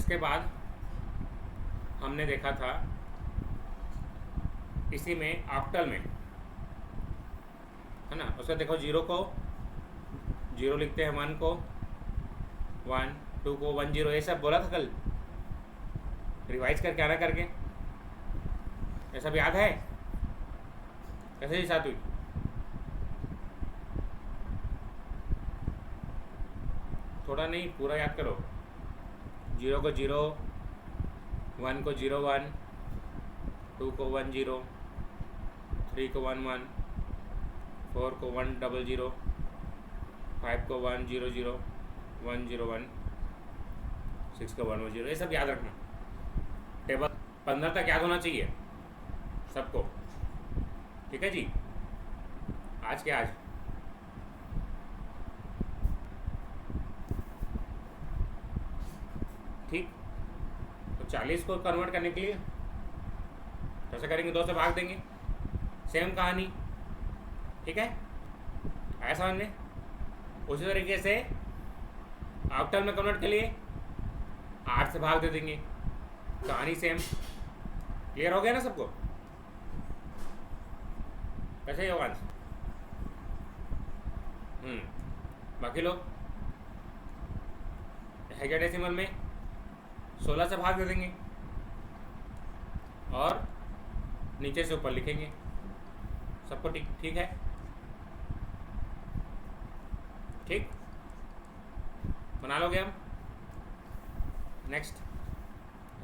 इसके बाद हमने देखा था इसी में ऑक्टल में, है ना। उसका देखो, 0 को 0 लिखते हैं, 1 को 1, 2 को 1 0, ये सब बोला था कल, रिवाइज करके आना करके। ये सब याद है कैसे जी साथ हुई? थोड़ा नहीं, पूरा याद करो। 0 को 0, 1 को 0 1, 2 को 1 0, 3 को 1 1, 4 को 1 0 0, 5 को 1 0 0, 1 0 1, 6 को 1 1 0, ये सब याद रखना। टेबल 15 तक याद होना चाहिए सबको, ठीक है जी। आज के आज ठीक। तो 40 को कन्वर्ट करने के लिए कैसे करेंगे? 2 से भाग देंगे, सेम कहानी, ठीक है, आया समझ में। उसी तरीके से ऑक्टल में कन्वर्ट के लिए 8 से भाग दे देंगे, कहानी सेम। क्लियर हो गया ना सबको? कैसे योगांश? बाकी लोग हेक्साडेसिमल में 16 से भाग दे देंगे और नीचे से ऊपर लिखेंगे। सबको ठीक ठीक है? ठीक, बना लोगे हम? नेक्स्ट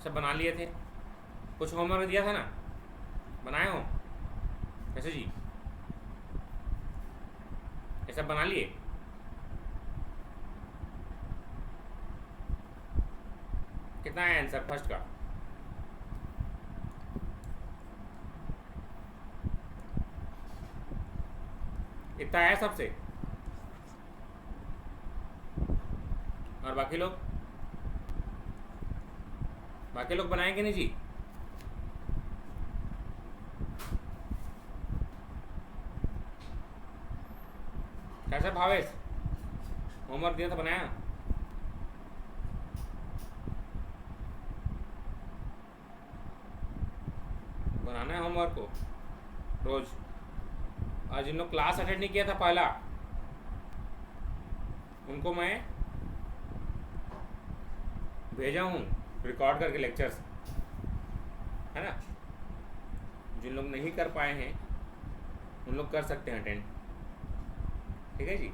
सब बना लिए थे, कुछ होमवर्क दिया था ना, बनाए हो? कैसे जी, ये सब बना लिए? कितना है आंसर फर्स्ट का? इतना है सबसे? और बाकी लोग बनाएंगे नहीं जी? कैसा भावेश, होमवर्क दिया था, बनाया? बनाना है होमवर्क को रोज। आज जिन लोग क्लास अटेंड नहीं किया था पहला, उनको मैं भेजा हूँ रिकॉर्ड करके लेक्चर्स, है ना। जिन लोग नहीं कर पाए हैं उन लोग कर सकते हैं अटेंड, ठीक है जी।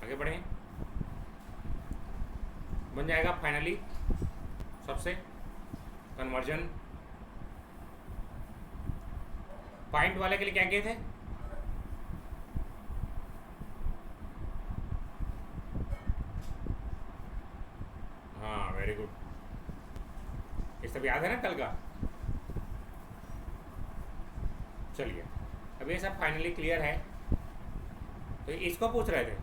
आगे बढ़ें, बन जाएगा फाइनली सबसे कन्वर्जन। पॉइंट वाले के लिए क्या किए थे? हाँ, वेरी गुड, ये सब याद है ना कल का? चलिए, अब ये सब फाइनली क्लियर है। तो इसको पूछ रहे थे,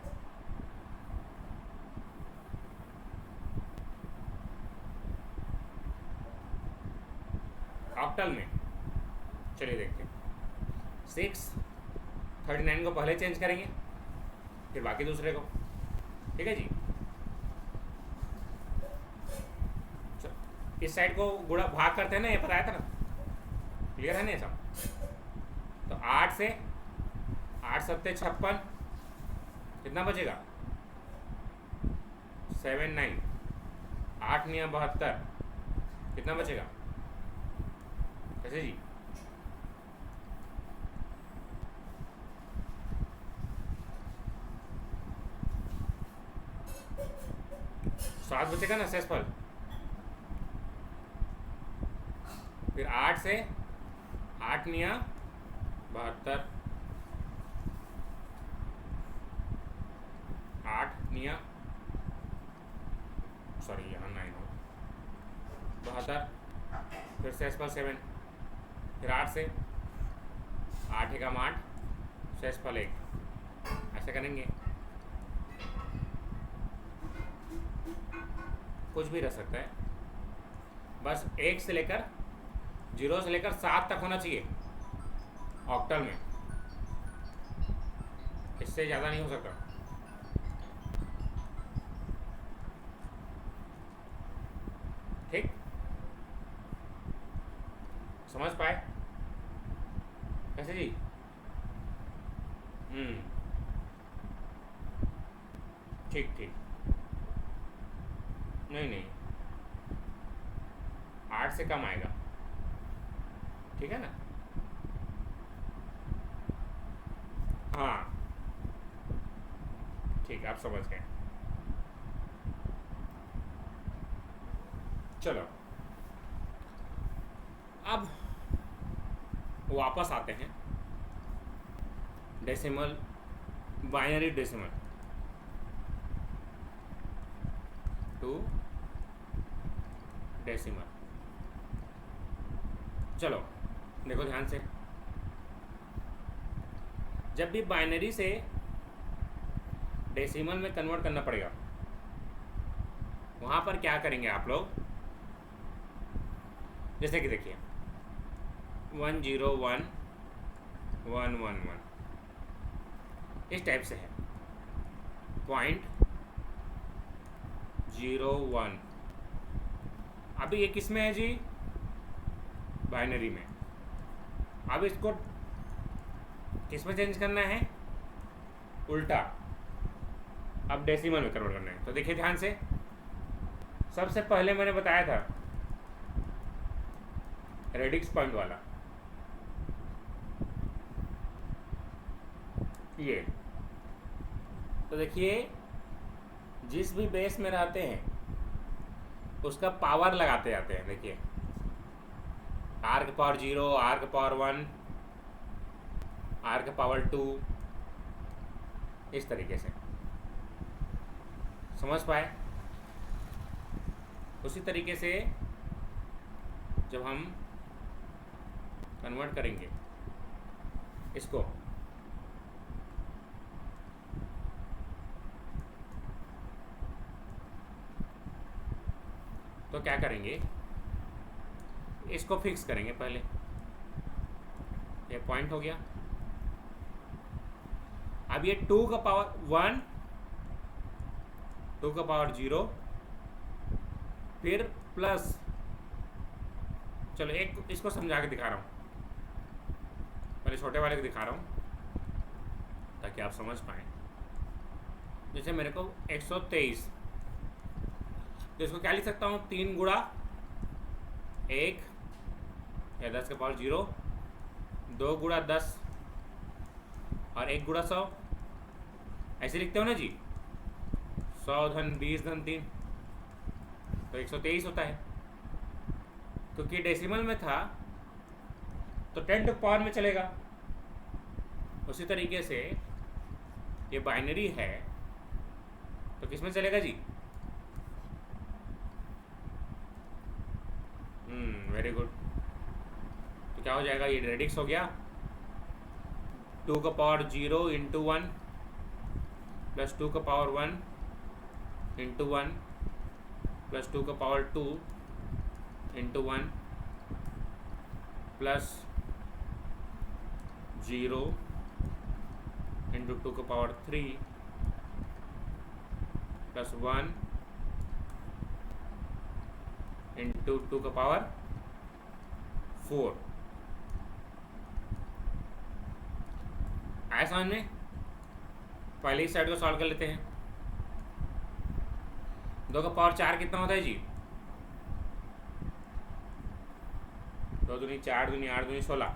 ऑक्टल में। चलिए देखते हैं। 639 को पहले चेंज करेंगे, फिर बाकी दूसरे को, ठीक है जी। इस साइड को गुणा भाग करते हैं ना, ये पता था ना, क्लियर है ना ये सब? तो 8 से 8 सत्ते 56, कितना बचेगा? 7 9, 8 9 72, कितना बचेगा? कैसे जी? 7 बचेगा ना शेषफल। फिर 8 से 8 9 72, 8 9, सॉरी यहाँ 9 हो, 72, फिर शेषफल 7, फिर 8 से 8 एकम 8, शेषफल 1, ऐसे करेंगे। कुछ भी रह सकता है, बस 1 से लेकर 0 से लेकर 7 तक होना चाहिए ऑक्टल में, इससे ज़्यादा नहीं हो सकता। ठीक, समझ पाए कैसे जी? ठीक ठीक, नहीं नहीं, 8 से कम आएगा, ठीक है ना? हाँ ठीक, आप समझ गए। चलो अब वापस आते हैं decimal, binary decimal to decimal. चलो देखो ध्यान से, जब भी बाइनरी से डेसिमल में कन्वर्ट करना पड़ेगा, वहां पर क्या करेंगे आप लोग? जैसे कि देखिए 1011111 इस टाइप से है, 0.01। अभी ये किस में है जी? बाइनरी में। अब इसको किस में चेंज करना है? उल्टा, अब डेसिमल में कन्वर्ट करना है। तो देखिए ध्यान से, सबसे पहले मैंने बताया था रेडिक्स पॉइंट वाला, ये तो देखिए जिस भी बेस में रहते हैं उसका पावर लगाते जाते हैं। देखिए r के पावर 0, r के पावर 1, r के पावर 2, इस तरीके से, समझ पाए? उसी तरीके से जब हम कन्वर्ट करेंगे इसको, तो क्या करेंगे? इसको फिक्स करेंगे पहले, ये पॉइंट हो गया। अब ये 2 का पावर 1, 2 का पावर 0, फिर प्लस, चलो एक इसको समझा के दिखा रहा हूँ, पहले छोटे वाले को दिखा रहा हूँ ताकि आप समझ पाए। जैसे मेरे को 123, तो इसको क्या लिख सकता हूँ? 3 गुणा 1 या 10 के पावर 0, 2 गुणा 10 और 1 गुणा 100, ऐसे लिखते हो ना जी? 100 धन 20 धन 3, तो 123 होता है। क्योंकि डेसिमल में था तो 10 टू पावर में चलेगा। उसी तरीके से ये बाइनरी है तो किस में चलेगा जी? Very good. तो क्या हो जाएगा? ये रेडिक्स हो गया, 2 का पावर 0 इंटू 1 प्लस 2 का पावर 1 इंटू 1 प्लस 2 का पावर 2 इंटू 1 प्लस 0 इंटू 2 का पावर 3 प्लस 1 इंटू 2 का पावर 4। आया समझ में? पहले इस साइड को सॉल्व कर लेते हैं। 2 का पावर 4 कितना होता है जी? 2 दूनी 4 दूनी 8 दूनी 16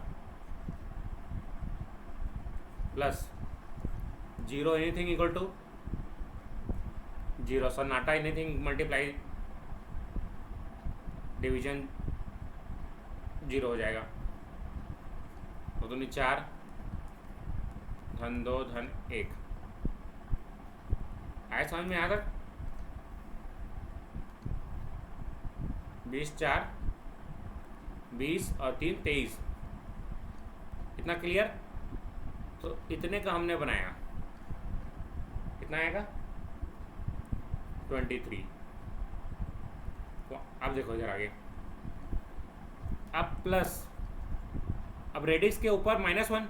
प्लस 0 एनीथिंग इक्वल टू 0, सन्नाटा, एनीथिंग मल्टीप्लाई डिवीजन 0 हो जाएगा। 2 दूनी 4 धन 2 धन 1। आए समझ में? यहाँ तक 20 4 20 और 3 23, इतना क्लियर? तो इतने का हमने बनाया, कितना आएगा? 23। अब देखो जरा आगे, अब प्लस, अब रेडिक्स के ऊपर -1,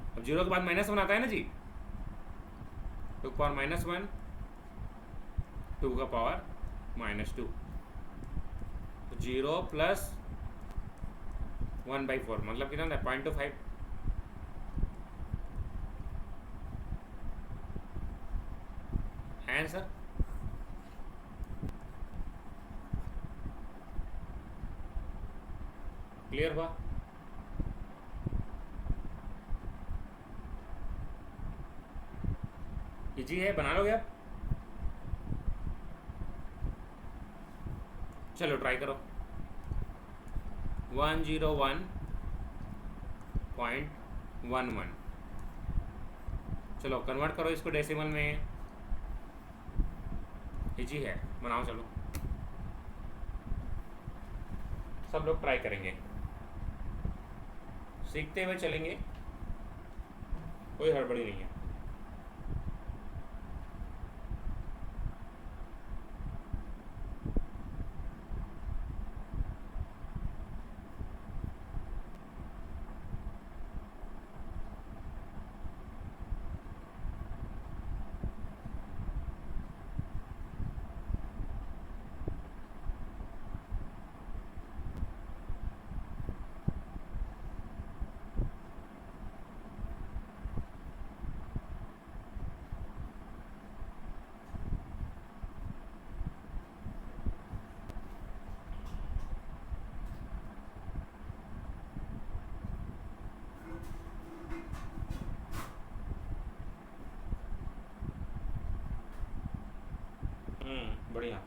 अब 0 के बाद -1 आता है ना जी? 2 का पावर -1, 2 का पावर -2, 0 प्लस 1/4 मतलब कितना था 0.25 आंसर। क्लियर हुआ? इजी है, बना लोगे आप? चलो ट्राई करो। 101.11। चलो कन्वर्ट करो इसको डेसिमल में। इजी है, बनाओ चलो। सब लोग ट्राई करेंगे, सीखते हुए चलेंगे, कोई हड़बड़ी नहीं है। बढ़िया,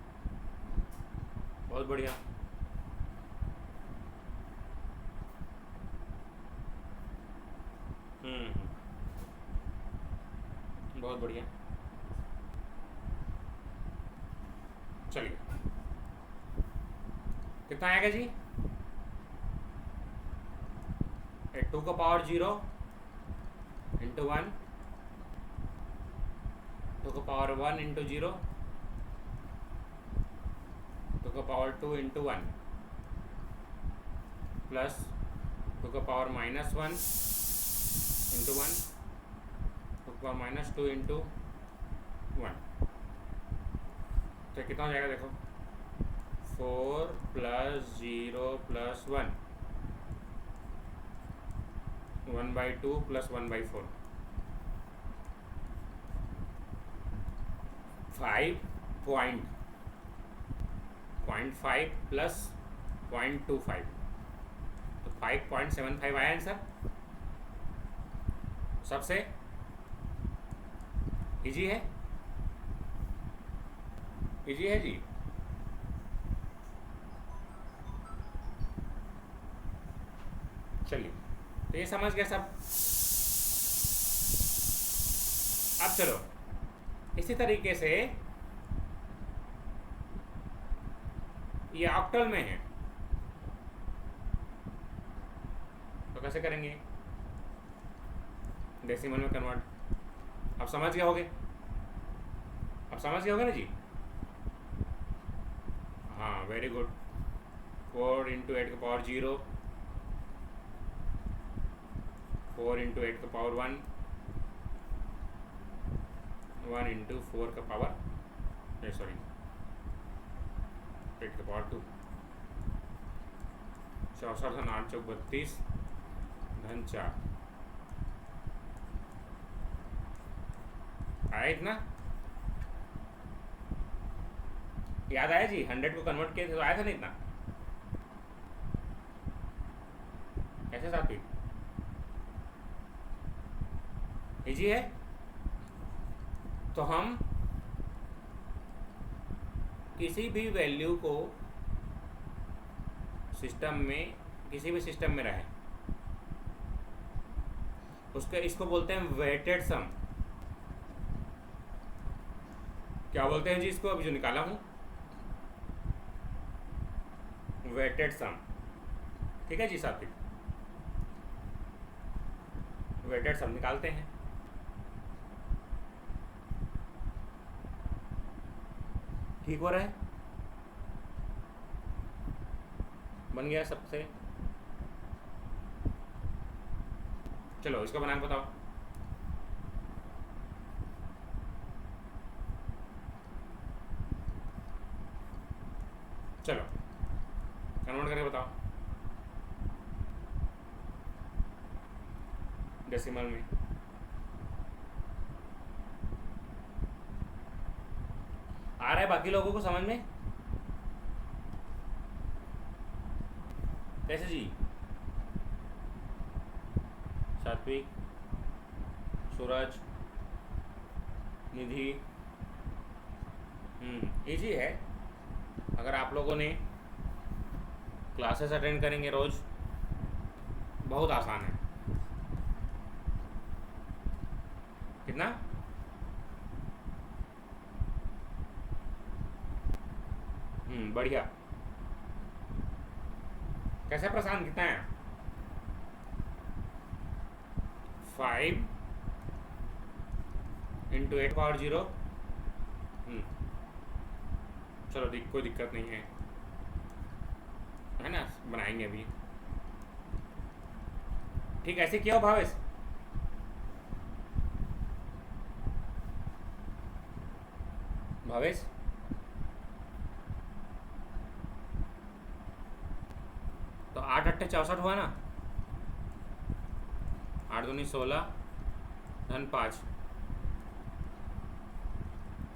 बहुत बढ़िया। बहुत बढ़िया। चलिए, कितना आएगा जी? 2 का पावर 0 इंटू 1, 2 का पावर 1 इंटू 0, 2 का पावर 2 इंटू 1 प्लस 2 का पावर -1 इंटू 1, 2 का पावर -2 इंटू 1। तो कितना हो जाएगा देखो, 4 प्लस 0 प्लस 1, 1/2 प्लस 1/4, 5.5 प्लस 0.25, तो 5.75 आया आंसर। सबसे इजी है, इजी है जी। चलिए, तो ये समझ गए सब। अब चलो इसी तरीके से ये ऑक्टल में है, तो कैसे करेंगे? डेसिमल में कन्वर्ट। अब समझ गए होगे, अब समझ गए होगे ना जी? हाँ, वेरी गुड। 4 इंटू 8 का पावर 0, 4 इंटू 8 का पावर 1, 1 इंटू 4 का पावर सॉरी 8 का पावर 2, 64 8 चौक 32 धन 4 आया इतना? याद आया जी? 100 को कन्वर्ट किए थे तो आया था ना इतना? ऐसे साथी इजी है। तो हम किसी भी वैल्यू को सिस्टम में, किसी भी सिस्टम में रहे, उसके इसको बोलते हैं वेटेड सम। क्या बोलते हैं जी इसको? अभी जो निकाला हूं, वेटेड सम। ठीक है जी साथी, वेटेड सम निकालते हैं। ठीक हो रहा है? बन गया सबसे। चलो इसका बना के बताओ। चलो कन्वर्ट करके बताओ डेसिमल में। आ रहा है बाकी लोगों को समझ में? कैसे जी? सात्विक, सूरज, निधि, इजी है। अगर आप लोगों ने क्लासेस अटेंड करेंगे रोज, बहुत आसान है। कितना? बढ़िया। कैसे प्रशांत, कितना है? 5 इंटू 8 पावर 0। चलो कोई दिक्कत नहीं है ना, बनाएंगे अभी। ठीक, ऐसे किया हो भावेश? भावेश तो 8 × 8 = 64 हुआ ना। 8 दूनी 16 धन 5,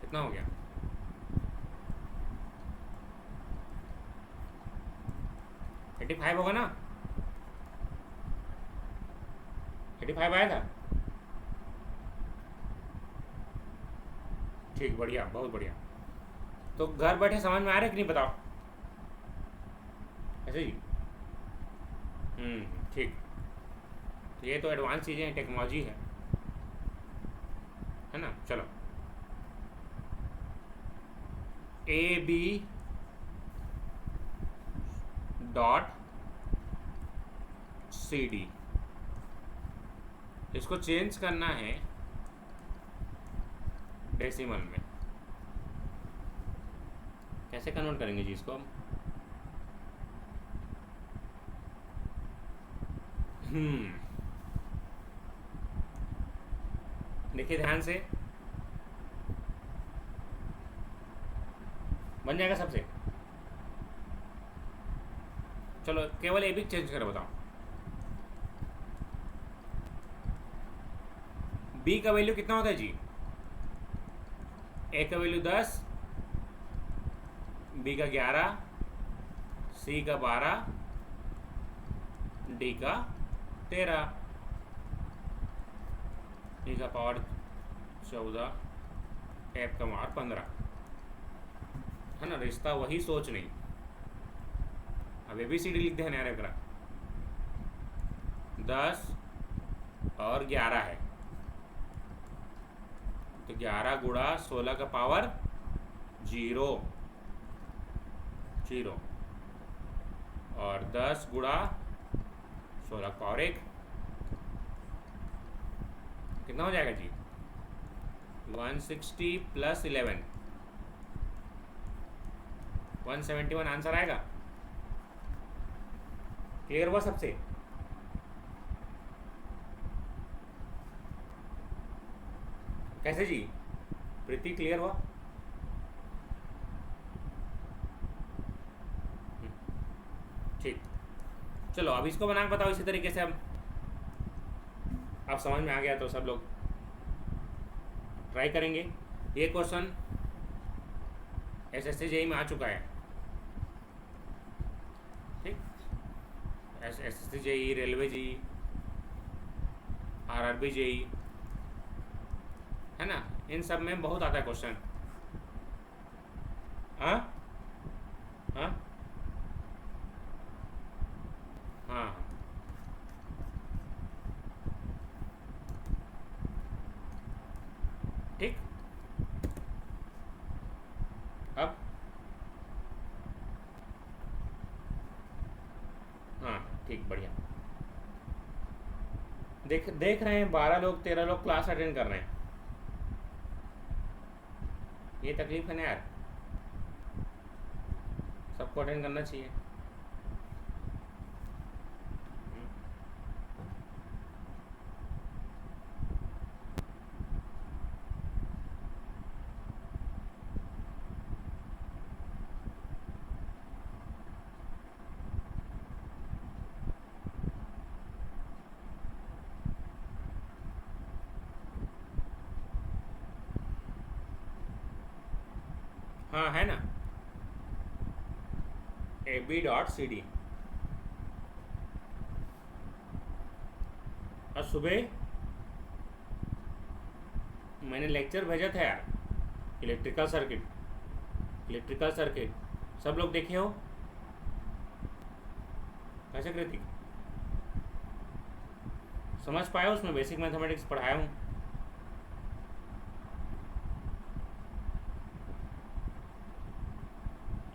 कितना हो गया? 85 होगा ना? 85 आया था। ठीक, बढ़िया, बहुत बढ़िया। तो घर बैठे समझ में आ रहा है कि नहीं बताओ? ऐसे ही। ठीक। तो ये तो एडवांस चीज़ें हैं, टेक्नोलॉजी है ना। चलो, AB डॉट CD, इसको चेंज करना है डेसिमल में। कैसे कन्वर्ट करेंगे जी इसको हम? देखिए ध्यान से, बन जाएगा सबसे। चलो केवल ए भी चेंज कर बताओ। बी का वैल्यू कितना होता है जी? ए का वैल्यू 10, बी का 11, सी का 12, डी का 13, ई का पावर 14, एफ का पावर 15, है ना। रिश्ता वही, सोच नहीं। अब ABCD लिख देना यार। 10 और 11 है, तो 11 गुणा 16 का पावर 0 और 10 गुणा 16 का पावर 1, कितना हो जाएगा जी? 160 + 11 171 आंसर आएगा। क्लियर हुआ सबसे? कैसे जी? प्रीति क्लियर हुआ? ठीक, चलो अब इसको बना के बताओ इसी तरीके से। अब समझ में आ गया तो सब लोग ट्राई करेंगे। ये क्वेश्चन SSC JEE में आ चुका है। ठीक, SSC JEE, railway JEE, RRB JEE, है ना। इन सब में बहुत आता है क्वेश्चन। हाँ हाँ हाँ, ठीक। अब हाँ, ठीक, बढ़िया। देख रहे हैं 12 लोग 13 लोग क्लास अटेंड कर रहे हैं। ये तकलीफ है ना यार, सबको अटेंड करना चाहिए। हाँ है ना, ab.cd। और सुबह मैंने लेक्चर भेजा था यार, इलेक्ट्रिकल सर्किट, सब लोग देखे हो कैसे कृतिक? समझ पाए हो? उसमें बेसिक मैथमेटिक्स पढ़ाया हूँ।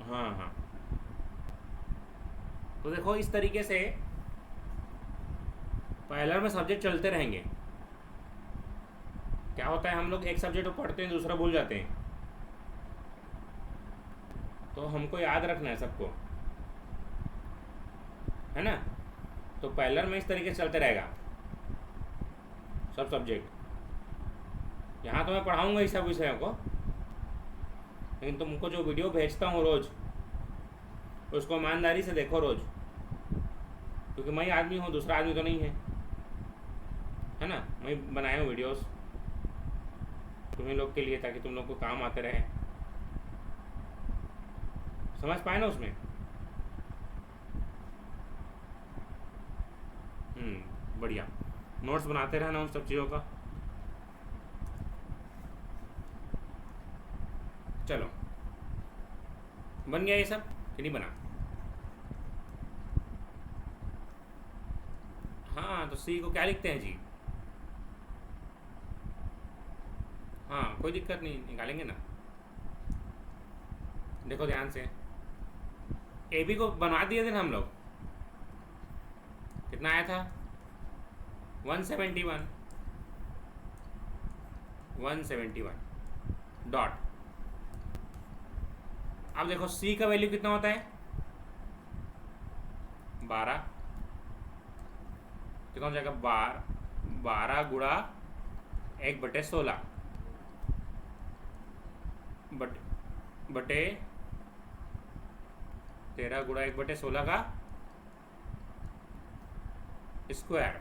हाँ हाँ, तो देखो इस तरीके से पहला में सब्जेक्ट चलते रहेंगे। क्या होता है, हम लोग एक सब्जेक्ट को पढ़ते हैं, दूसरा भूल जाते हैं, तो हमको याद रखना है सबको, है ना। तो पहलर में इस तरीके से चलते रहेगा सब सब्जेक्ट। यहाँ तो मैं पढ़ाऊँगा ही सब विषयों को, लेकिन तुमको जो वीडियो भेजता हूँ रोज़, उसको ईमानदारी से देखो रोज़, क्योंकि मैं ही आदमी हूँ, दूसरा आदमी तो नहीं है ना। मैं बनाया हूँ वीडियोस तुम्हें लोग के लिए, ताकि तुम लोग को काम आते रहे। समझ पाए ना उसमें? बढ़िया, नोट्स बनाते रहना उन सब चीज़ों का। चलो, बन गया ये सब कि नहीं बना? हाँ, तो सी को क्या लिखते हैं जी? हाँ, कोई दिक्कत नहीं, निकालेंगे ना। देखो ध्यान से, ए बी को बनवा दिए थे ना हम लोग। कितना आया था? 171 डॉट। अब देखो सी का वैल्यू कितना होता है? 12। कितना हो जाएगा? 12 गुणा 1/16 बटे 13 गुणा 1/16 का स्क्वायर।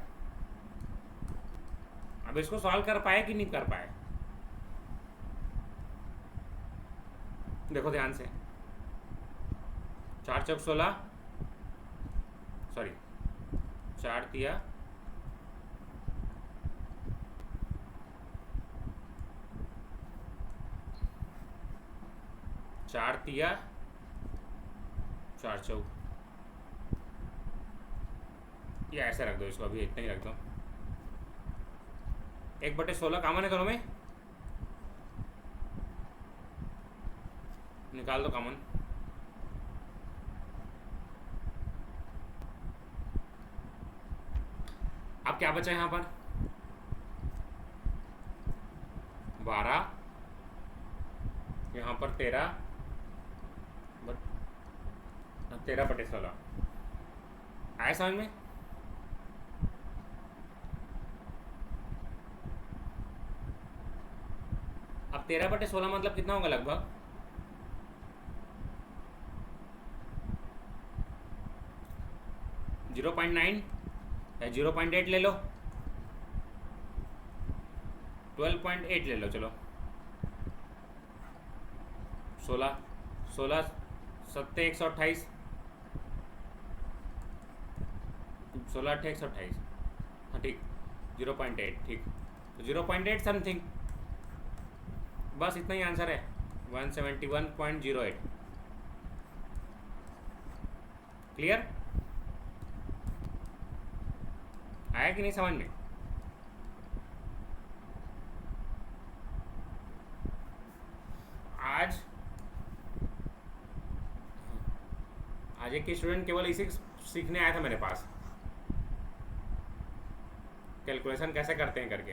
अब इसको सॉल्व कर पाए कि नहीं कर पाए? देखो ध्यान से, 4 चौक 16, सॉरी 4 तिया 4 चौक, या ऐसा रख दो इसको, अभी इतना ही रख दो। 1/16 कॉमन है दोनों में, निकाल दो कॉमन। अब क्या बचा यहाँ पर? 12, यहाँ पर 13/16 आया समझ में? अब 13/16 मतलब कितना होगा लगभग? 0.9 या 0.8 ले लो, 12.8 ले लो, चलो 16 7 128, 16 8 128, हाँ ठीक, 0.8, ठीक, तो 0.8 समथिंग, बस इतना ही आंसर है, 171.08। क्लियर? आया कि नहीं समझ में? आज एक स्टूडेंट केवल इसी सीखने आया था मेरे पास, कैलकुलेशन कैसे करते हैं करके।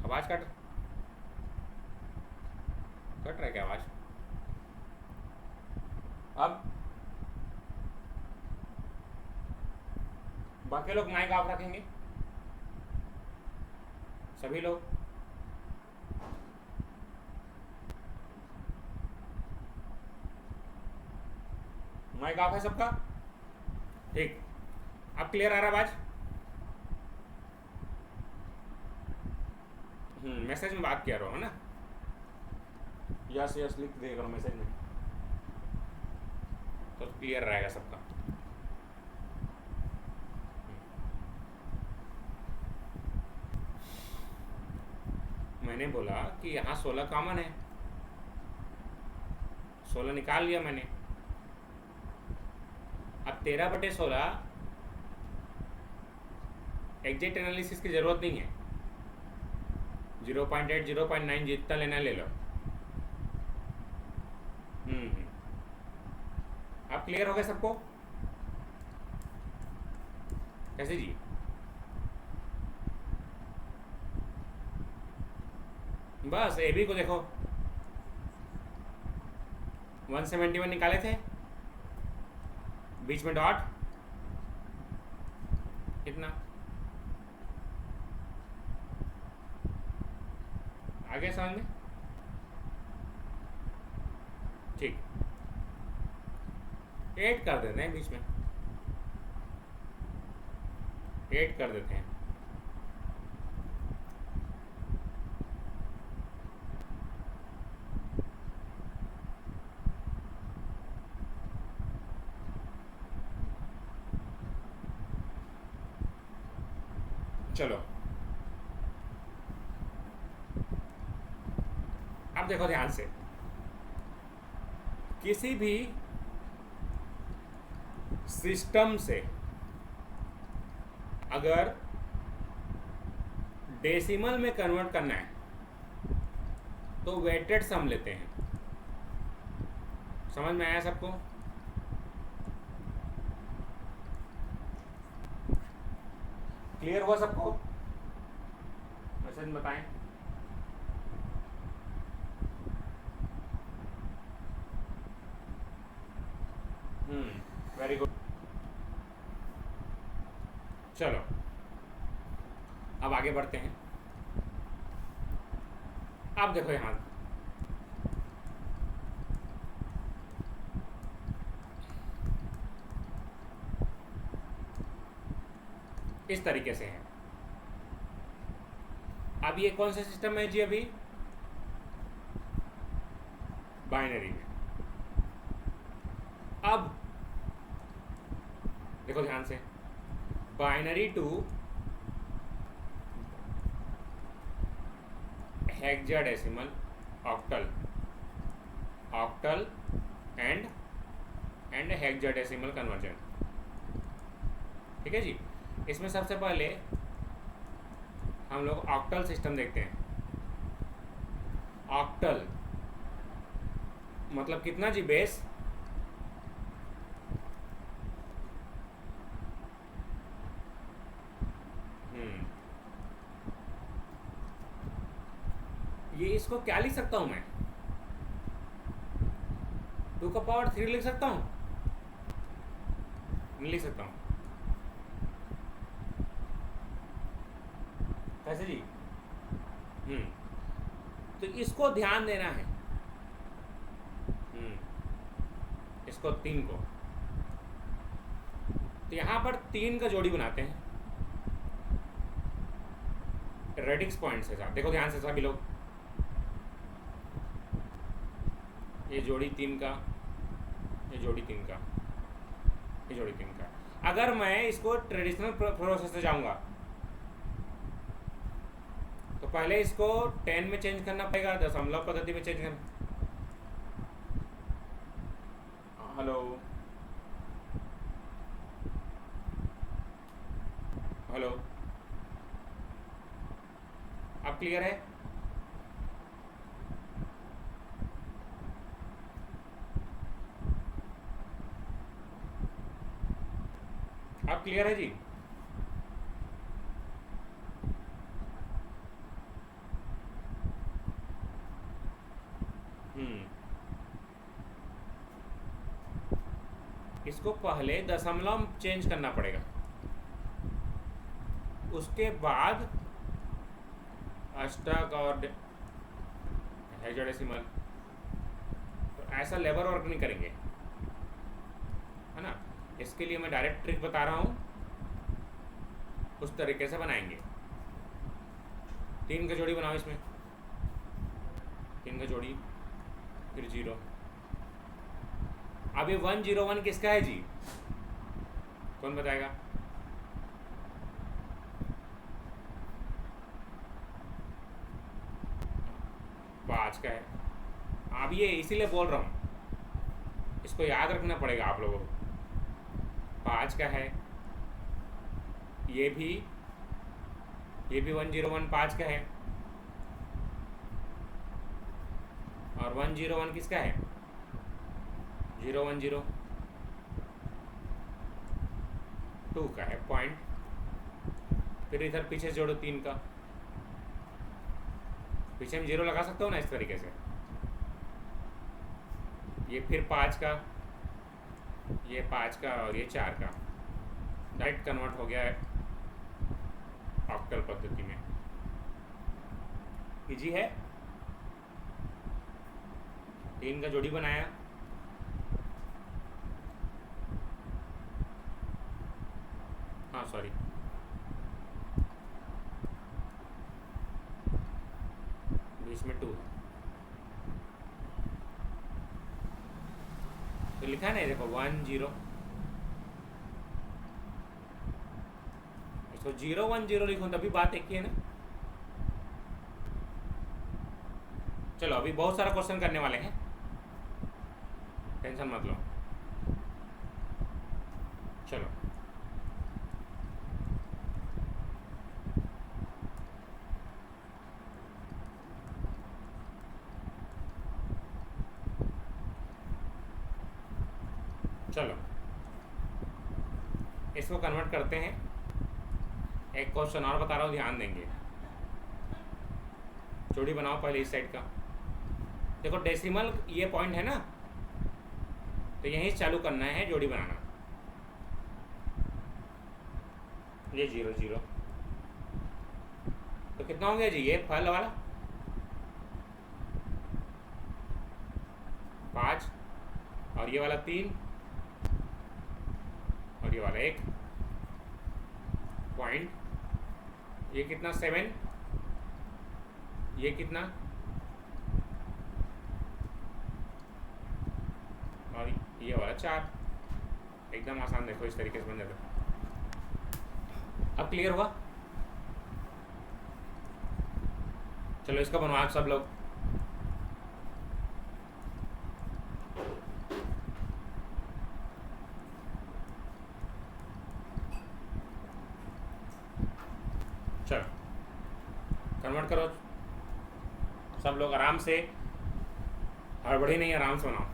आवाज कट रहा है क्या आवाज? अब बाकी लोग माइक ऑफ रखेंगे, सभी लोग। माइक ऑफ है सबका? ठीक, अब क्लियर आ रहा आवाज? मैसेज में बात किया रहो, है ना। यस यस लिख दिया करो मैसेज में, तो क्लियर रहेगा सबका। मैंने बोला कि यहाँ 16 कॉमन है, 16 निकाल लिया मैंने। अब 13/16 एग्जैक्ट एनालिसिस की ज़रूरत नहीं है, 0.8 0.9 जितना लेना ले लो। अब क्लियर हो गया सबको? कैसे जी? बस ए बी को देखो, 171 निकाले थे, बीच में डॉट कितना, आगे समझ में? ठीक, 8 कर देते हैं, बीच में 8 कर देते हैं। चलो अब देखो ध्यान से, किसी भी सिस्टम से अगर डेसिमल में कन्वर्ट करना है तो वेटेड सम लेते हैं। समझ में आया सबको? क्लियर हुआ सबको? मैसेज में बताएं। Very good. चलो अब आगे बढ़ते हैं। अब देखो यहां इस तरीके से है। अब ये कौन सा सिस्टम है जी? अभी बाइनरी में। अब देखो ध्यान से, binary to hexadecimal, octal, octal and hexadecimal conversion. ठीक है जी। इसमें सबसे पहले हम लोग ऑक्टल सिस्टम देखते हैं। ऑक्टल मतलब कितना जी? बेस ये इसको क्या लिख सकता हूं मैं? 2⁻³ लिख सकता हूं? नहीं लिख सकता हूं। कैसे जी? तो इसको ध्यान देना है, इसको 3 को। तो यहां पर 3 का जोड़ी बनाते हैं रेडिक्स पॉइंट से साथ। देखो ध्यान से सभी लोग, ये जोड़ी 3 का, ये जोड़ी 3 का, ये जोड़ी 3 का। अगर मैं इसको ट्रेडिशनल प्रोसेस से जाऊंगा तो पहले इसको 10 में चेंज करना पड़ेगा, दशमलव पद्धति में चेंज करना। हेलो हेलो, अब क्लियर है? अब क्लियर है जी? इसको पहले दशमलव चेंज करना पड़ेगा, उसके बाद अष्टक और हेक्साडेसिमल। तो ऐसा लेबर वर्क नहीं करेंगे, है ना। इसके लिए मैं डायरेक्ट ट्रिक बता रहा हूँ, उस तरीके से बनाएंगे। 3 का जोड़ी बनाओ, इसमें 3 का जोड़ी फिर 0। अब ये 101 किसका है जी? कौन बताएगा? पाँच का है। अब ये इसीलिए बोल रहा हूँ, इसको याद रखना पड़ेगा आप लोगों को। 5 का है, ये भी 101 5 का है, और 101 किसका है? 010 2 का है पॉइंट। फिर इधर पीछे जोड़ो 3 का, पीछे हम 0 लगा सकते हो ना इस तरीके से। ये फिर 5 का, ये 5 का, और ये 4 का। डायरेक्ट कन्वर्ट हो गया है ऑक्टल पद्धति में। इजी है। 3 का जोड़ी बनाया, हाँ सॉरी, बीच में 2 है तो लिखा है ना, देखो 1 0, इसको 0 1 0 लिखो तभी बात एक ही है ना। चलो अभी बहुत सारा क्वेश्चन करने वाले हैं, टेंशन मत लो। चलो चलो इसको कन्वर्ट करते हैं। एक क्वेश्चन और बता रहा हूँ, ध्यान देंगे। जोड़ी बनाओ पहले इस साइड का। देखो डेसिमल ये पॉइंट है ना, तो यहीं चालू करना है जोड़ी बनाना। ये 0 0 तो कितना हो गया जी? ये फल वाला 5, और ये वाला 3, और ये वाला 1 पॉइंट। ये कितना? 7, ये कितना? और ये वाला 4। एकदम आसान, देखो इस तरीके से बन जाता है। अब क्लियर हुआ? चलो इसका बनवा सब लोग। चलो कन्वर्ट करो सब लोग आराम से, हड़बड़ी नहीं, आराम से बनाओ,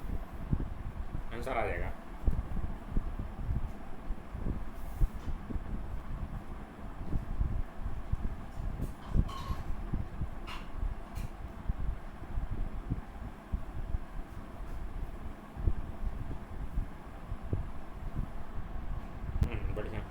आंसर आ जाएगा। बढ़िया।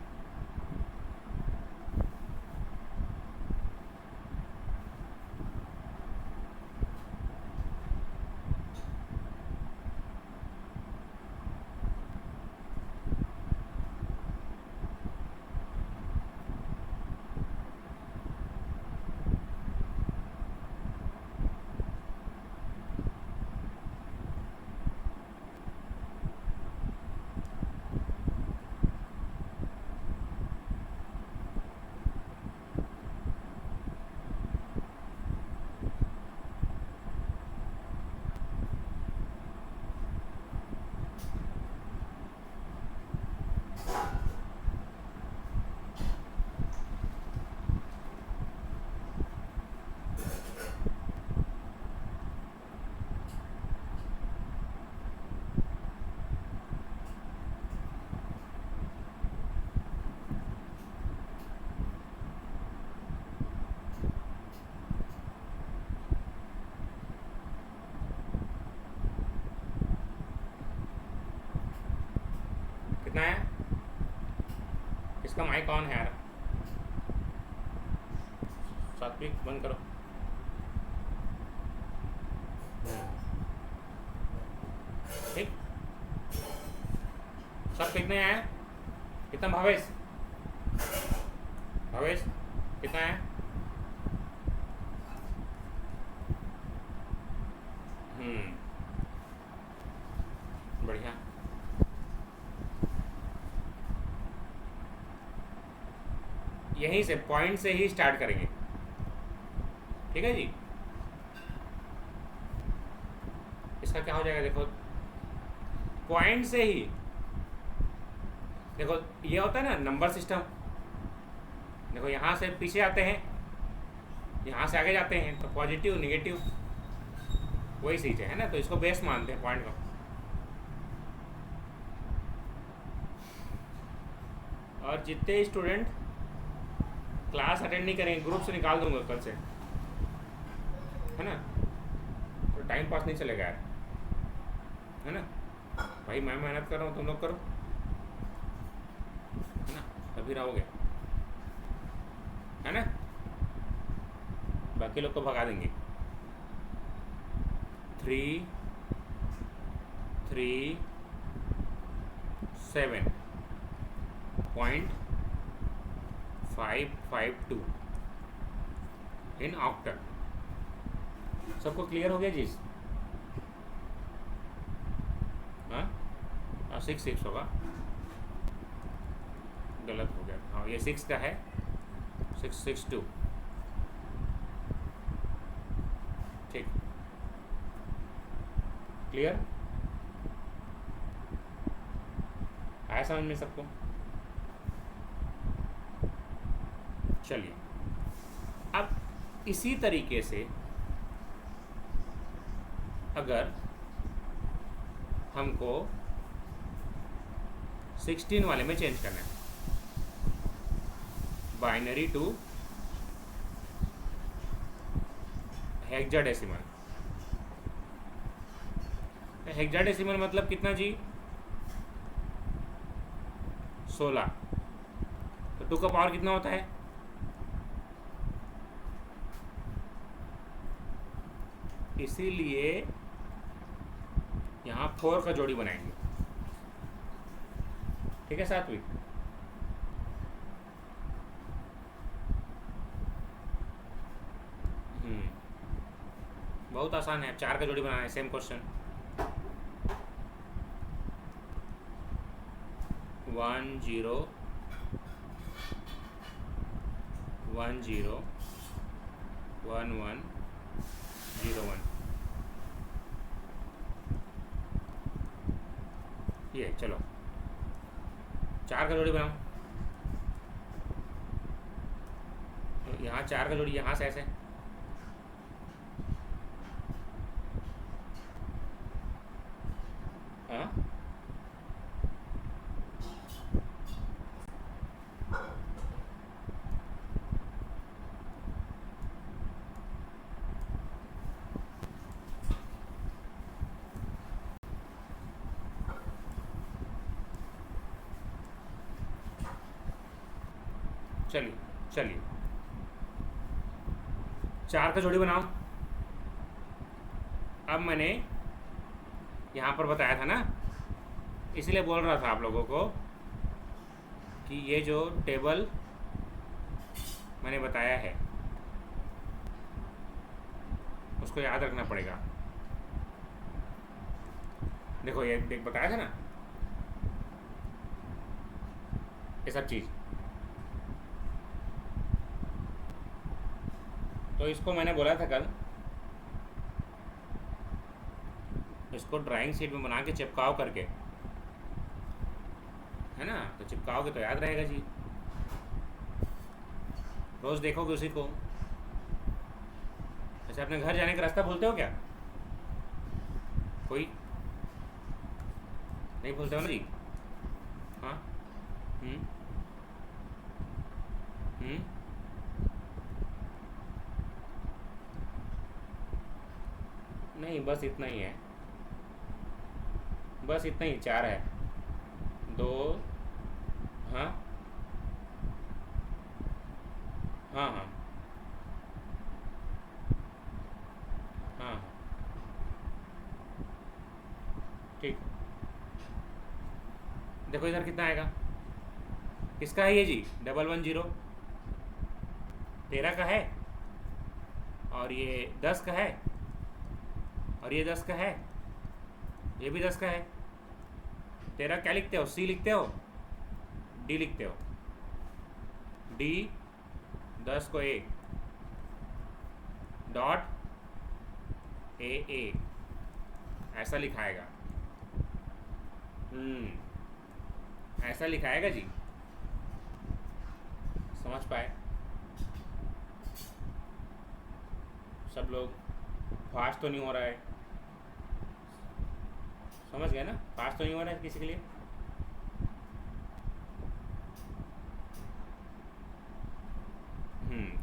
कितना है? इसका माइक ऑन है यार। सात्विक बंद करो। ठीक, सब कितने हैं? कितना भावेश? भावेश कितना है? यहीं से पॉइंट से ही स्टार्ट करेंगे, ठीक है जी। इसका क्या हो जाएगा, देखो पॉइंट से ही, देखो ये होता है ना नंबर सिस्टम, देखो यहाँ से पीछे आते हैं, यहाँ से आगे जाते हैं, तो पॉजिटिव निगेटिव वही चीज़ है ना, तो इसको बेस मानते हैं पॉइंट को। और जितने स्टूडेंट क्लास अटेंड नहीं करेंगे ग्रुप से निकाल दूंगा कल से, है ना, तो टाइम पास नहीं चलेगा यार, है ना भाई। मैं मेहनत कर रहा हूँ, तुम लोग करो, है ना, तभी रहोगे, है ना। बाकी लोग को भगा देंगे। 337.552 इन ऑक्टल। सबको क्लियर हो गया जी? हाँ 6 होगा, गलत हो गया, हाँ ये 6 का है, 662, ठीक, क्लियर आया समझ में सबको? चलिए अब इसी तरीके से अगर हमको 16 वाले में चेंज करना है, बाइनरी टू हेक्साडेसिमल। हेक्साडेसिमल मतलब कितना जी? 16। तो 2 का पावर कितना होता है? इसीलिए यहाँ 4 का जोड़ी बनाएंगे, ठीक है सात्विक? बहुत आसान है, 4 का जोड़ी बनाना है, सेम क्वेश्चन। 1 0 1 0 1 1 0 1, ये चलो 4 का जोड़ी बनाओ। तो यहाँ 4 का जोड़ी यहाँ से ऐसे, हाँ चलिए चलिए 4 का जोड़ी बनाओ। अब मैंने यहाँ पर बताया था ना, इसलिए बोल रहा था आप लोगों को कि ये जो टेबल मैंने बताया है उसको याद रखना पड़ेगा। देखो ये देख बताया था ना ये सब चीज़, तो इसको मैंने बोला था कल, इसको ड्राइंग शीट में बना के चिपकाओ करके, है ना, तो चिपकाओगे तो याद रहेगा जी, रोज़ देखोगे उसी को। अच्छा अपने घर जाने का रास्ता भूलते हो क्या? कोई नहीं भूलते हो ना जी? हाँ हम्म नहीं बस इतना ही है, बस इतना ही, 4 है, 2, हाँ हाँ हाँ हाँ ठीक। देखो इधर कितना आएगा, किसका है ये जी? 110, 13 का है, और ये 10 का है, और ये 10 का है, ये भी 10 का है। 13 क्या लिखते हो? सी लिखते हो, डी लिखते हो, डी 10 को ए डॉट ए ऐसा लिखाएगा। ऐसा लिखाएगा जी, समझ पाए सब लोग? फास्ट तो नहीं हो रहा है, समझ गए ना? फास्ट तो नहीं हो रहा है किसी के लिए?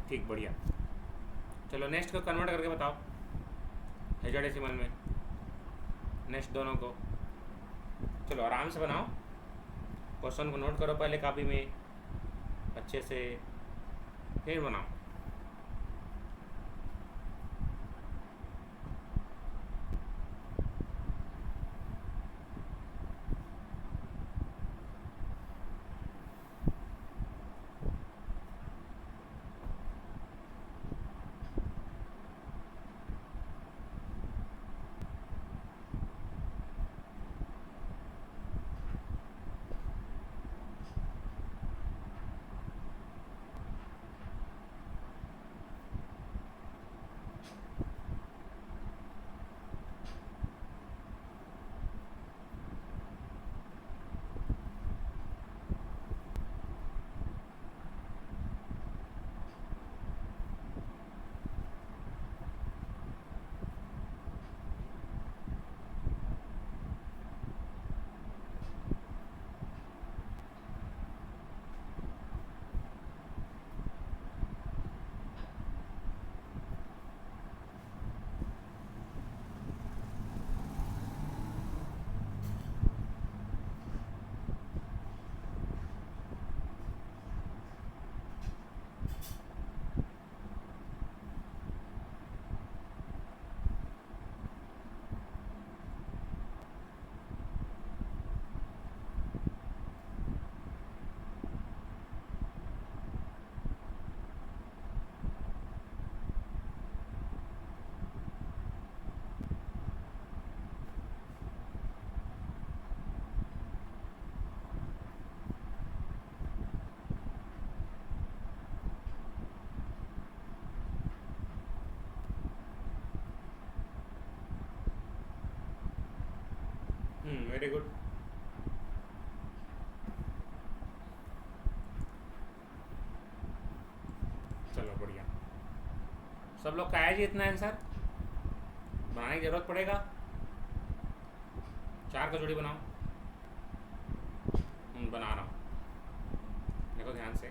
ठीक, बढ़िया। चलो नेक्स्ट को कन्वर्ट करके बताओ हेक्साडेसिमल में, नेक्स्ट दोनों को। चलो आराम से बनाओ, क्वेश्चन को नोट करो पहले कॉपी में अच्छे से, फिर बनाओ। Very good. चलो बढ़िया, सब लोग का है जी इतना आंसर? बनाने की जरूरत पड़ेगा? 4 का जोड़ी बनाओ। बना रहा हूँ, देखो ध्यान से।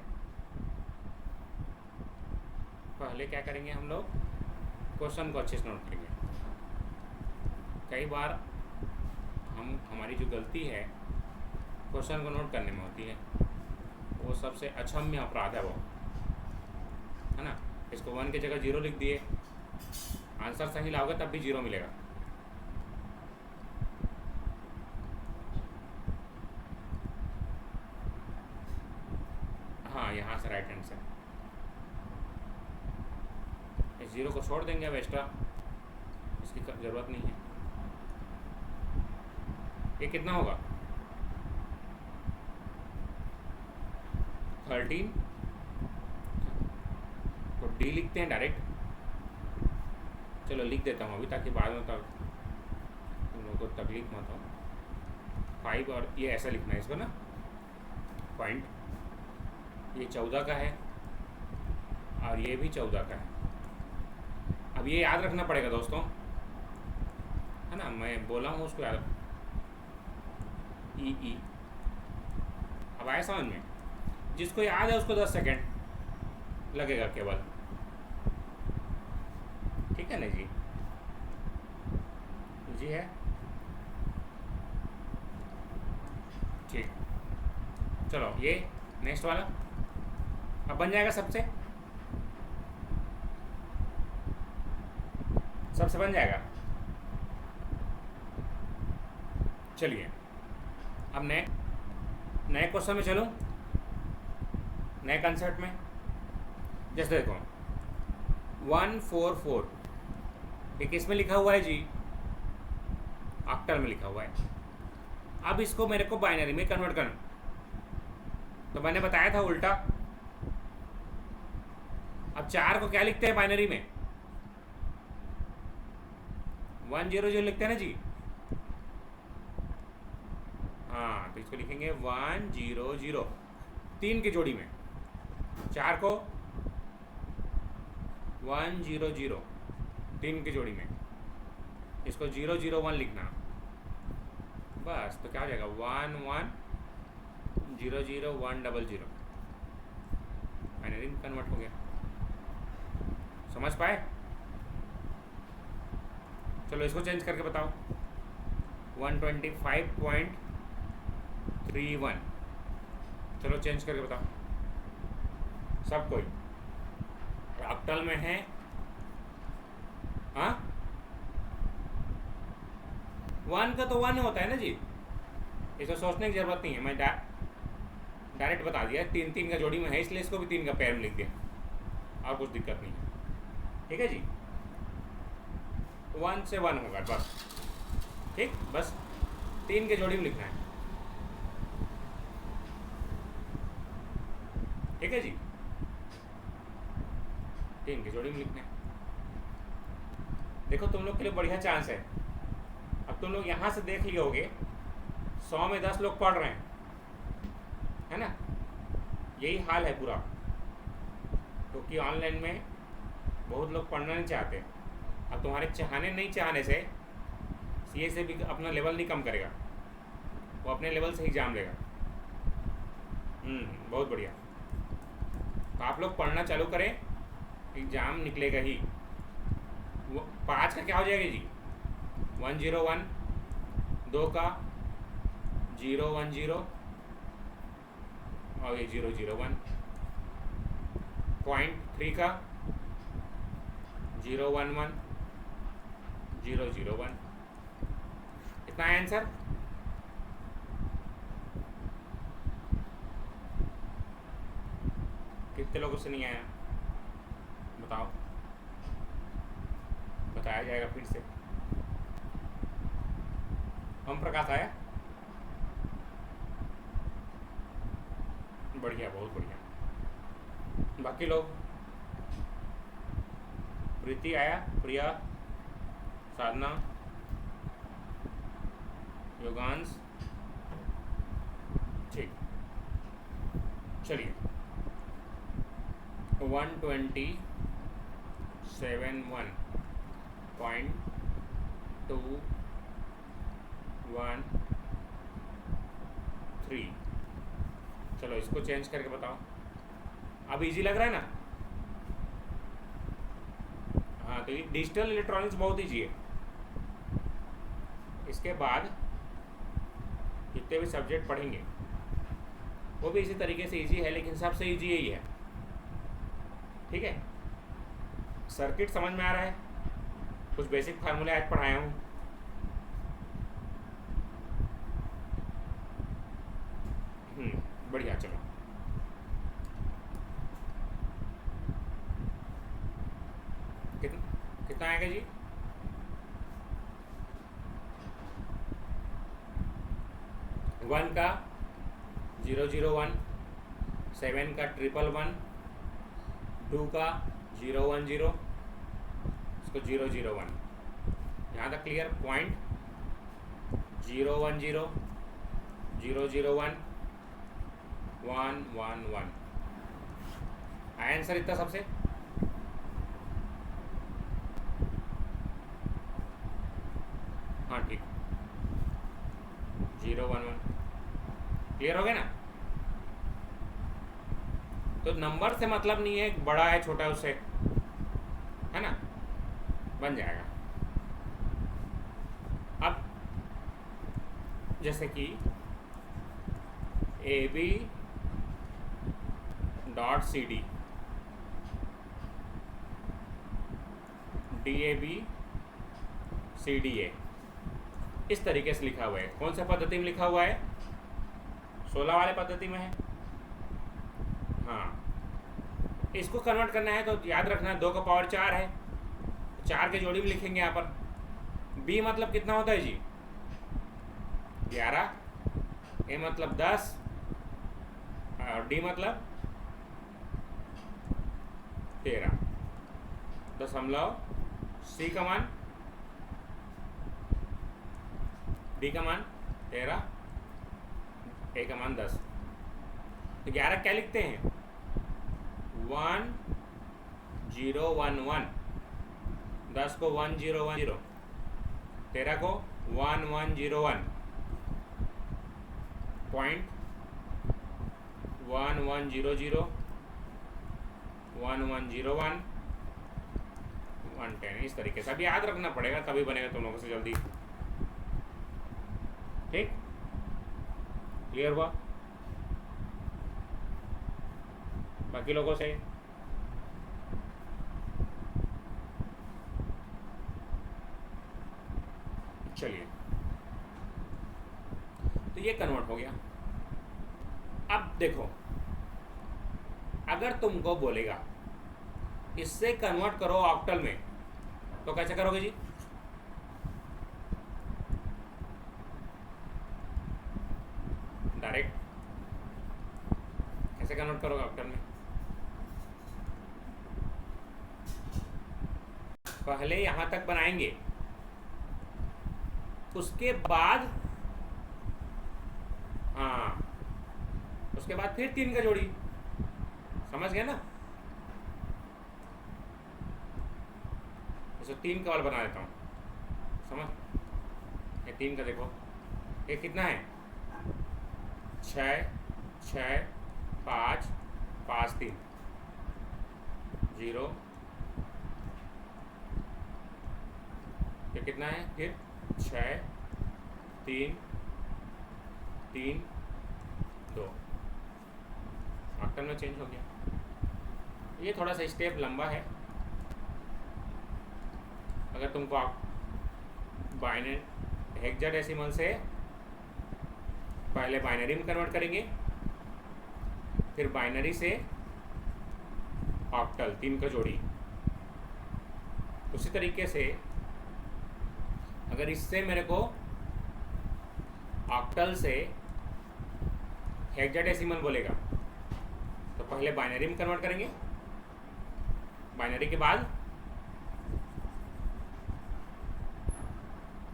पहले क्या करेंगे हम लोग, क्वेश्चन को अच्छे से नोट करेंगे। कई बार हमारी जो गलती है क्वेश्चन को नोट करने में होती है, वो सबसे अक्षम्य अपराध है वो, है ना? इसको 1 की जगह 0 लिख दिए, आंसर सही लाओगे तब भी 0 मिलेगा। हाँ, यहाँ से राइट हैंड से इस 0 को छोड़ देंगे, अब एक्स्ट्रा इसकी ज़रूरत नहीं है। ये कितना होगा? 13 तो डी लिखते हैं डायरेक्ट। चलो लिख देता हूँ अभी, ताकि बाद में तक तुम लोगों को तकलीफ मत हो। 5 और ये ऐसा लिखना है इसको ना, पॉइंट ये 14 का है और ये भी 14 का है। अब ये याद रखना पड़ेगा दोस्तों, है ना? मैं बोला हूँ उसको याद। ई अब आया समझ में? जिसको याद है उसको 10 सेकेंड लगेगा केवल, ठीक है ना जी? जी है, ठीक। चलो ये नेक्स्ट वाला अब बन जाएगा सबसे बन जाएगा। चलिए अब नए क्वेश्चन में चलूँ, नए कंसेप्ट में। जैसे देखो 144 ये किस में लिखा हुआ है जी? ऑक्टल में लिखा हुआ है। अब इसको मेरे को बाइनरी में कन्वर्ट करना, तो मैंने बताया था उल्टा, अब 4 को क्या लिखते हैं बाइनरी में? 100 लिखते हैं ना जी। हाँ, तो इसको लिखेंगे 100, 3 की जोड़ी में। 4 को 100, 3 की जोड़ी में। इसको 001 लिखना बस। तो क्या हो जाएगा? 11000100 बाइनरी में कन्वर्ट हो गया। समझ पाए? चलो इसको चेंज करके बताओ। 125.31। चलो चेंज करके बताओ सब कोई। ऑक्टल में है। हाँ, 1 का तो 1 होता है ना जी, इसको सोचने की जरूरत नहीं है। मैं डायरेक्ट बता दिया 3 का जोड़ी में है, इसलिए इसको भी 3 का पैर में लिख दिया, और कुछ दिक्कत नहीं है। ठीक है जी, 1 से 1 होगा बस। ठीक, बस 3 के जोड़ी में लिखना है। ठीक है जी, 3 की जोड़ी में लिखना है। देखो तुम लोग के लिए बढ़िया चांस है। अब तुम लोग यहाँ से देख लियोगे 100 में 10 लोग पढ़ रहे हैं, है ना? यही हाल है पूरा, क्योंकि ऑनलाइन में बहुत लोग पढ़ना नहीं चाहते। अब तुम्हारे नहीं चाहने से सीए से भी अपना लेवल नहीं कम करेगा, वो अपने लेवल से एग्जाम लेगा। बहुत बढ़िया। तो आप लोग पढ़ना चालू करें, एग्ज़ाम निकलेगा ही। 5 का क्या हो जाएगा जी? 101, 2 का 010 और ये 001, 0.3 का 011, 001। कितना है आंसर? कितने लोगों से नहीं आया बताओ? बताया जाएगा फिर से। हम प्रकाश आया? बढ़िया, बहुत बढ़िया। बाकी लोग? प्रीति आया, प्रिया, साधना, योगांश? ठीक, चलिए। 127.213। चलो इसको चेंज करके बताओ। अब इजी लग रहा है ना? हाँ, तो ये डिजिटल इलेक्ट्रॉनिक्स बहुत ईजी है। इसके बाद जितने भी सब्जेक्ट पढ़ेंगे वो भी इसी तरीके से इजी है, लेकिन सबसे इजी यही है। ठीक है, सर्किट समझ में आ रहा है? कुछ बेसिक फार्मूले आज पढ़ाया हूँ। बढ़िया। चलो कितना आएगा जी? 1 का 001, 7 का 111, 2 का 010, इसको 001। यहाँ तक क्लियर? 0.010, 001, 111। आया आंसर इतना सबसे? हाँ ठीक, 011 क्लियर हो गया ना? तो नंबर से मतलब नहीं है बड़ा है छोटा है उससे, है ना? बन जाएगा। अब जैसे कि AB.CD, DAB/CDA इस तरीके से लिखा हुआ है। कौन सा पद्धति में लिखा हुआ है? 16 वाले पद्धति में है। हाँ, इसको कन्वर्ट करना है तो याद रखना 2 का पावर 4 है, 4 के जोड़ी में लिखेंगे यहाँ पर। B मतलब कितना होता है जी? 11, A मतलब 10 और D मतलब 13, दशमलव सी का मान, डी का मान 13, ए का मान 10। तो 11 क्या लिखते हैं? 1011, 10 को 1010, 13 को 1101, पॉइंट 1100, 1101, 110। इस तरीके से अब याद रखना पड़ेगा, तभी बनेगा तुम लोगों से जल्दी। ठीक, क्लियर हुआ बाकी लोगों से? चलिए, तो ये कन्वर्ट हो गया। अब देखो, अगर तुमको बोलेगा इससे कन्वर्ट करो ऑक्टल में, तो कैसे करोगे जी? डायरेक्ट कैसे कन्वर्ट करोगे ऑक्टल में? पहले यहां तक बनाएंगे, उसके बाद हाँ, उसके बाद फिर 3 का जोड़ी। समझ गए ना? जैसे 3 का वाला बना देता हूँ, समझ? ये 3 का देखो, ये कितना है? 6 6 5 5 3 0। ये कितना है फिर? 6 3 3 2। ऑक्टल में चेंज हो गया। ये थोड़ा सा स्टेप लंबा है। अगर तुमको बाइनरी हेक्साडेसिमल से पहले बाइनरी में कन्वर्ट करेंगे, फिर बाइनरी से ऑक्टल 3 का जोड़ी। उसी तरीके से अगर इससे मेरे को ऑक्टल से हेक्साडेसिमल बोलेगा, तो पहले बाइनरी में कन्वर्ट करेंगे, बाइनरी के बाद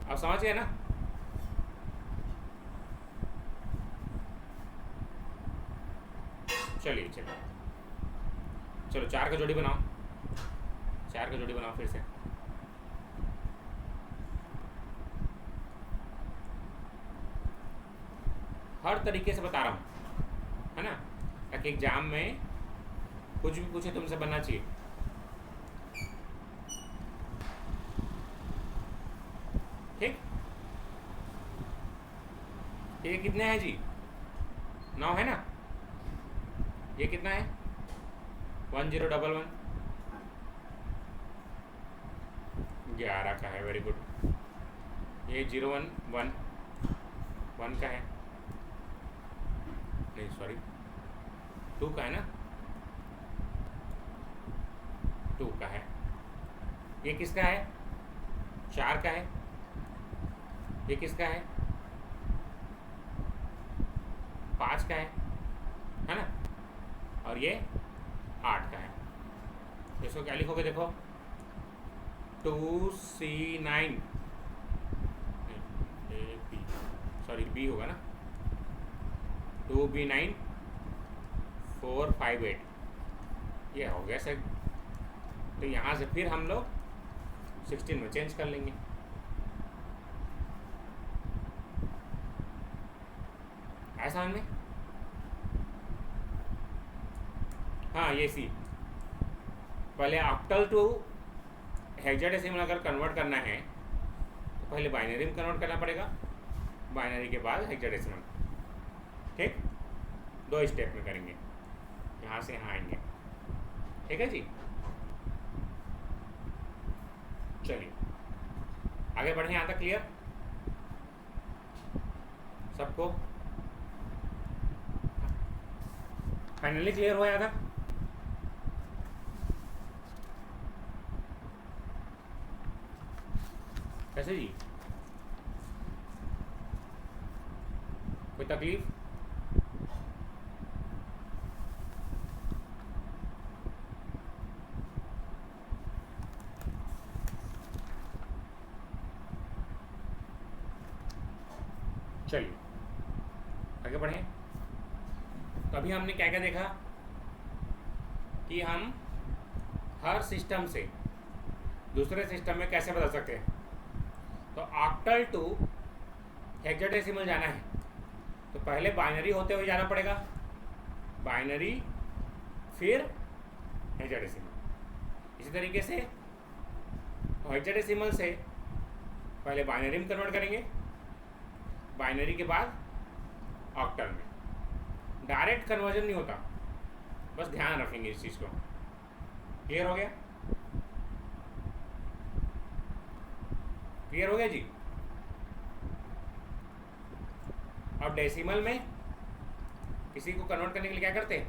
आप समझ गए ना? चलिए चलो 4 का जोड़ी बनाओ, 4 का जोड़ी बनाओ फिर से। हर तरीके से बता रहा हूँ, है ना, ताकि एग्जाम में कुछ भी पूछे तुमसे बनना चाहिए। ठीक, ये कितने हैं जी? 9 है ना? ये कितना है? 1011, 11 का है। Very good. ये 011 1 का है, नहीं सॉरी 2 का है ना? 2 का है। ये किसका है? 4 का है। ये किसका है? 5 का है ना? और ये 8 का है। इसको क्या लिखोगे? देखो 2C9, सॉरी बी होगा ना, 2B9 458, ये हो गया सर। तो यहाँ से फिर हम लोग 16 में चेंज कर लेंगे। ऐसा में हाँ, ये सी पहले ऑक्टल टू हेक्साडेसिमल अगर कन्वर्ट करना है तो पहले बाइनरी में कन्वर्ट करना पड़ेगा, बाइनरी के बाद हेक्साडेसिमल। ठीक, 2 स्टेप में करेंगे, यहाँ से यहाँ आएंगे। ठीक है जी, चलिए आगे बढ़े। यहाँ तक क्लियर सबको? फाइनली क्लियर हुआ यहाँ तक? कैसे जी, कोई तकलीफ? चलिए आगे बढ़ें। तो अभी हमने क्या क्या देखा कि हम हर सिस्टम से दूसरे सिस्टम में कैसे बदल सकते हैं। तो ऑक्टल टू हेक्साडेसिमल जाना है तो पहले बाइनरी होते हुए जाना पड़ेगा, बाइनरी फिर हेक्साडेसिमल। इसी तरीके से हेक्साडेसिमल से पहले बाइनरी में कन्वर्ट करेंगे, बाइनरी के बाद ऑक्टल में। डायरेक्ट कन्वर्जन नहीं होता, बस ध्यान रखेंगे इस चीज़ को। क्लियर हो गया? क्लियर हो गया जी? अब डेसिमल में किसी को कन्वर्ट करने के लिए क्या करते हैं,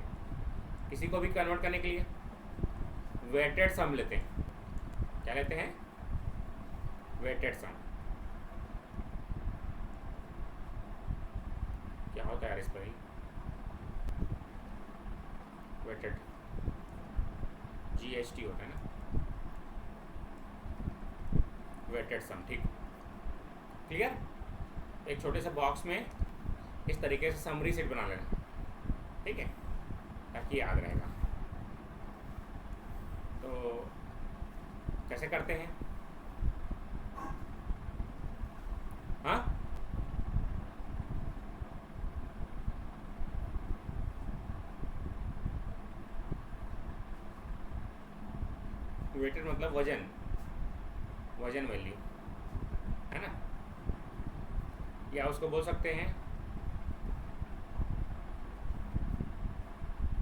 किसी को भी कन्वर्ट करने के लिए वेटेड सम लेते हैं। क्या लेते हैं? Weighted sum. क्या होता है यार इस पर ही? वेटेड GST होता है ना, वेटेड सम। ठीक, क्लियर? एक छोटे से बॉक्स में इस तरीके से समरी सेट बना लेना, ठीक है, ताकि याद रहेगा। तो कैसे करते हैं? हाँ, वेटेड मतलब वजन, वजन वैल्यू है ना, या उसको बोल सकते हैं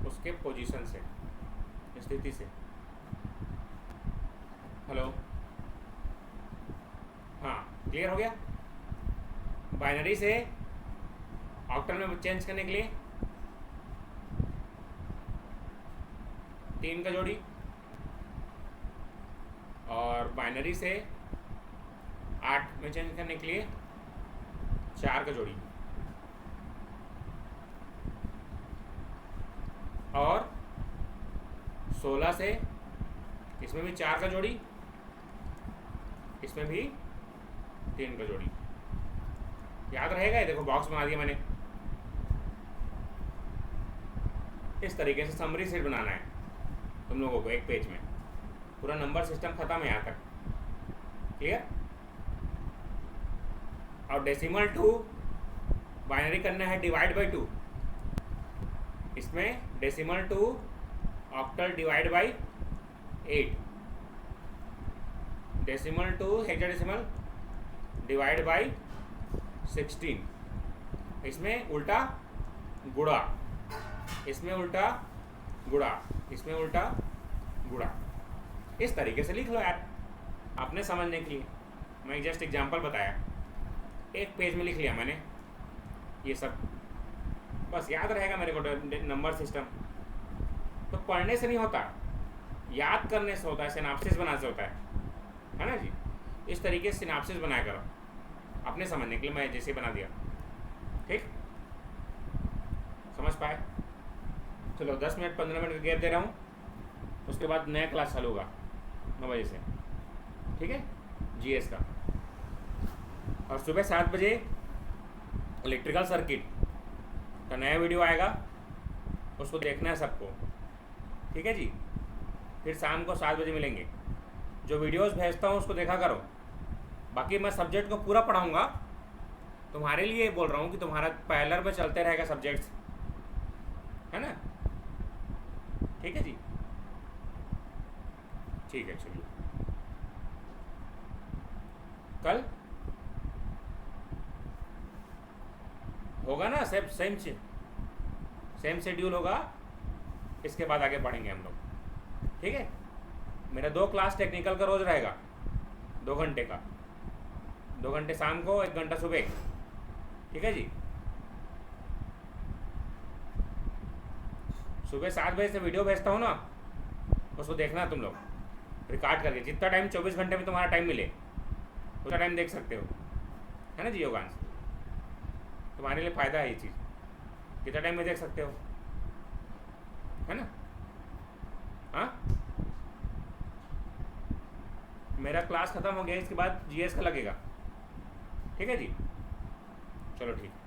उसके पोजीशन से, स्थिति से। हेलो, हाँ क्लियर हो गया? बाइनरी से ऑक्टल में चेंज करने के लिए 3 का जोड़ी, और बाइनरी से 8 में चेंज करने के लिए 4 का जोड़ी, और 16 से इसमें भी 4 का जोड़ी, इसमें भी 3 का जोड़ी। याद रहेगा? ये देखो बॉक्स बना दिया मैंने। इस तरीके से समरी सेट बनाना है तुम लोगों को एक पेज में। पूरा नंबर सिस्टम खत्म है यहाँ तक। क्लियर? और डेसिमल टू बाइनरी करना है डिवाइड बाई 2। इसमें decimal to octal divide by 8, decimal to hexadecimal divide by 16। इसमें उल्टा गुणा, इसमें उल्टा गुणा, इसमें उल्टा गुणा। इस तरीके से लिख लो यार, आपने समझने के लिए मैं जस्ट एग्जांपल बताया, एक पेज में लिख लिया मैंने ये सब, बस याद रहेगा मेरे को नंबर सिस्टम। तो पढ़ने से नहीं होता, याद करने से होता है, सिनाप्सिस बनाने से होता है ना जी। इस तरीके से सिनाप्सिस बनाया करो अपने समझने के लिए, मैं जैसे बना दिया। ठीक, समझ पाए? चलो 10 मिनट 15 मिनट का गैप दे रहा हूँ, उसके बाद नया क्लास चालू होगा 9 बजे से, ठीक है, GS का। और सुबह 7 बजे इलेक्ट्रिकल सर्किट का नया वीडियो आएगा, उसको देखना है सबको, ठीक है जी। फिर शाम को 7 बजे मिलेंगे। जो वीडियोस भेजता हूँ उसको देखा करो। बाकी मैं सब्जेक्ट को पूरा पढ़ाऊँगा, तुम्हारे लिए बोल रहा हूँ कि तुम्हारा पैरेलल में चलते रहेगा सब्जेक्ट्स, है ना? ठीक है जी, ठीक है। चलिए कल होगा ना, सेम शेड्यूल होगा। इसके बाद आगे पढ़ेंगे हम लोग, ठीक है। मेरा 2 क्लास टेक्निकल का रोज रहेगा, 2 घंटे का, 2 घंटे शाम को, 1 घंटा सुबह, ठीक है जी। सुबह 7 बजे से वीडियो भेजता हूँ ना, उसको देखना तुम लोग रिकॉर्ड करके। जितना टाइम 24 घंटे में तुम्हारा टाइम मिले उतना टाइम देख सकते हो, है ना जी योगांश? तुम्हारे लिए फ़ायदा है ये चीज़, कितना टाइम में देख सकते हो, है ना? हाँ, मेरा क्लास ख़त्म हो गया, इसके बाद GS का लगेगा, ठीक है जी। चलो ठीक है।